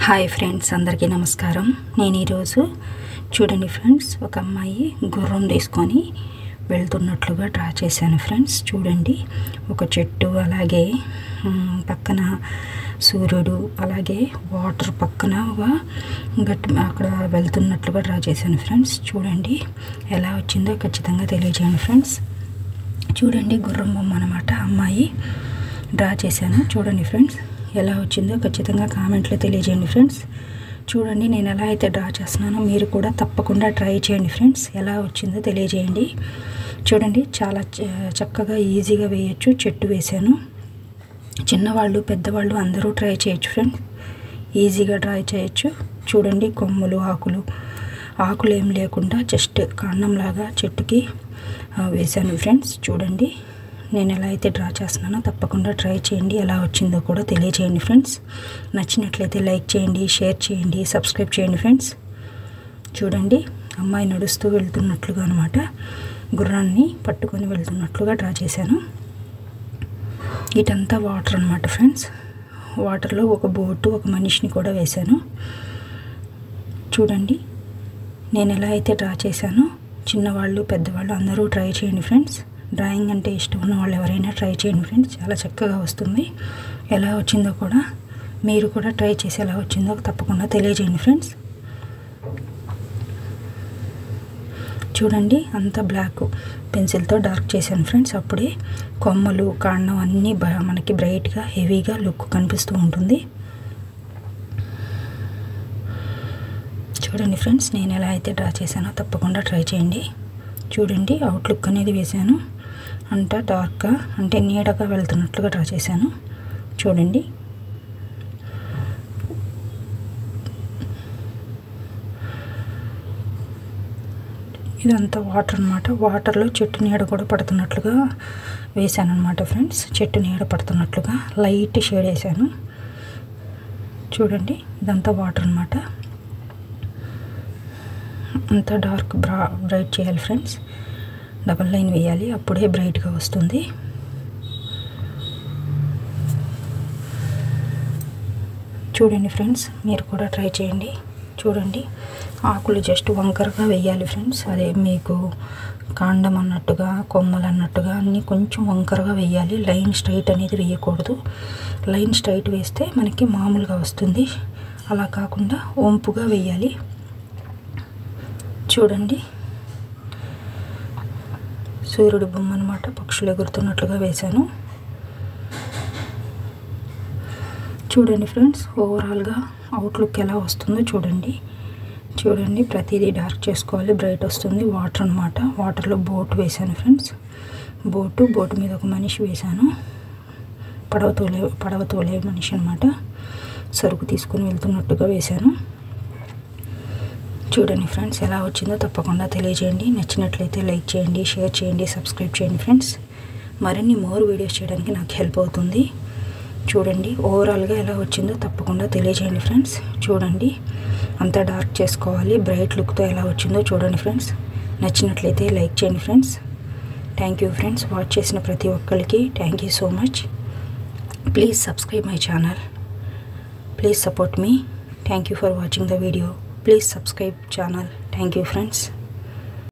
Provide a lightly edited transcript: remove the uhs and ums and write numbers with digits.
Hi friends, అందరికీ నమస్కారం. నేను ఈరోజు చూడండి ఫ్రెండ్స్, ఒక అమ్మాయి గుర్రం తీసుకొని వెళ్తున్నట్లుగా డ్రా చేశాను ఫ్రెండ్స్. చూడండి, ఒక చెట్టు, అలాగే పక్కన సూర్యుడు, అలాగే వాటర్ పక్కన అక్కడ వెళ్తున్నట్లుగా డ్రా చేశాను ఫ్రెండ్స్. చూడండి ఎలా వచ్చిందో ఖచ్చితంగా తెలియజేయండి ఫ్రెండ్స్. చూడండి, గుర్రం బొమ్మ అన్నమాట, అమ్మాయి డ్రా చేశాను. చూడండి ఫ్రెండ్స్, ఎలా వచ్చిందో ఖచ్చితంగా కామెంట్లో తెలియజేయండి ఫ్రెండ్స్. చూడండి, నేను ఎలా అయితే డ్రా చేస్తున్నానో మీరు కూడా తప్పకుండా ట్రై చేయండి ఫ్రెండ్స్. ఎలా వచ్చిందో తెలియజేయండి. చూడండి, చాలా చక్కగా ఈజీగా వేయచ్చు. చెట్టు వేశాను. చిన్నవాళ్ళు, పెద్దవాళ్ళు అందరూ ట్రై చేయొచ్చు ఫ్రెండ్స్. ఈజీగా డ్రా చేయొచ్చు. చూడండి, కొమ్మలు, ఆకులు ఏం లేకుండా జస్ట్ కాండంలాగా చెట్టుకి వేశాను ఫ్రెండ్స్. చూడండి, నేను ఎలా అయితే డ్రా చేస్తున్నానో తప్పకుండా ట్రై చేయండి. ఎలా వచ్చిందో కూడా తెలియజేయండి ఫ్రెండ్స్. నచ్చినట్లయితే లైక్ చేయండి, షేర్ చేయండి, సబ్స్క్రైబ్ చేయండి ఫ్రెండ్స్. చూడండి, అమ్మాయి నడుస్తూ వెళ్తున్నట్లుగా అనమాట, గుర్రాన్ని పట్టుకొని వెళ్తున్నట్లుగా డ్రా చేశాను. ఇటంతా వాటర్ అనమాట ఫ్రెండ్స్. వాటర్లో ఒక బోటు, ఒక మనిషిని కూడా వేశాను. చూడండి, నేను ఎలా అయితే డ్రా చేశానో చిన్నవాళ్ళు, పెద్దవాళ్ళు అందరూ ట్రై చేయండి ఫ్రెండ్స్. డ్రాయింగ్ అంటే ఇష్టం ఉన్న వాళ్ళు ఎవరైనా ట్రై చేయండి ఫ్రెండ్స్. చాలా చక్కగా వస్తుంది. ఎలా వచ్చిందో కూడా మీరు కూడా ట్రై చేసి ఎలా వచ్చిందో తప్పకుండా తెలియజేయండి ఫ్రెండ్స్. చూడండి, అంతా బ్లాక్ పెన్సిల్తో డార్క్ చేశాను ఫ్రెండ్స్. అప్పుడే కొమ్మలు, కాండం అన్నీ మనకి బ్రైట్గా, హెవీగా లుక్ కనిపిస్తూ ఉంటుంది. చూడండి ఫ్రెండ్స్, నేను ఎలా అయితే డ్రా చేశానో తప్పకుండా ట్రై చేయండి. చూడండి, అవుట్లుక్ అనేది వేశాను. అంతా డార్క్గా, అంటే నీడగా వెళ్తున్నట్లుగా డ్రా చేశాను. చూడండి, ఇదంతా వాటర్ అనమాట. వాటర్లో చెట్టు నీడ కూడా పడుతున్నట్లుగా వేశాను అనమాట ఫ్రెండ్స్. చెట్టు నీడ పడుతున్నట్లుగా లైట్ షేడ్ వేశాను. చూడండి, ఇదంతా వాటర్ అనమాట. అంతా డార్క్ బ్రైట్ చేయాలి ఫ్రెండ్స్. డబల్ లైన్ వేయాలి, అప్పుడే బ్రైట్గా వస్తుంది. చూడండి ఫ్రెండ్స్, మీరు కూడా ట్రై చేయండి. చూడండి, ఆకులు జస్ట్ వంకరగా వేయాలి ఫ్రెండ్స్. అదే మీకు కాండం అన్నట్టుగా, కొమ్మలు అన్నట్టుగా అన్నీ కొంచెం వంకరగా వేయాలి. లైన్ స్ట్రైట్ అనేది వేయకూడదు. లైన్ స్ట్రైట్ వేస్తే మనకి మామూలుగా వస్తుంది. అలా కాకుండా వంపుగా వేయాలి. చూడండి, సూర్యుడు బొమ్మ అనమాట, పక్షులు ఎగురుతున్నట్లుగా వేశాను. చూడండి ఫ్రెండ్స్, ఓవరాల్గా అవుట్లుక్ ఎలా వస్తుందో చూడండి. చూడండి, ప్రతిదీ డార్క్ చేసుకోవాలి, బ్రైట్ వస్తుంది. వాటర్ అనమాట, వాటర్లో బోట్ వేశాను ఫ్రెండ్స్. బోటు మీద ఒక మనిషి వేశాను. పడవ తోలే మనిషి అనమాట, సరుకు తీసుకుని వెళ్తున్నట్టుగా వేశాను. చూడండి ఫ్రెండ్స్, ఎలా వచ్చిందో తప్పకుండా తెలియజేయండి. నచ్చినట్లయితే లైక్ చేయండి, షేర్ చేయండి, సబ్స్క్రైబ్ చేయండి ఫ్రెండ్స్. మరిన్ని మోర్ వీడియోస్ చేయడానికి నాకు హెల్ప్ అవుతుంది. చూడండి, ఓవరాల్గా ఎలా వచ్చిందో తప్పకుండా తెలియజేయండి ఫ్రెండ్స్. చూడండి, అంతా డార్క్ చేసుకోవాలి, బ్రైట్ లుక్తో ఎలా వచ్చిందో చూడండి ఫ్రెండ్స్. నచ్చినట్లయితే లైక్ చేయండి friends. Thank you friends. Watch చేసిన ప్రతి ఒక్కరికి thank you so much. Please subscribe my channel. Please support me. Thank you for watching the video. Please subscribe channel. Thank you friends.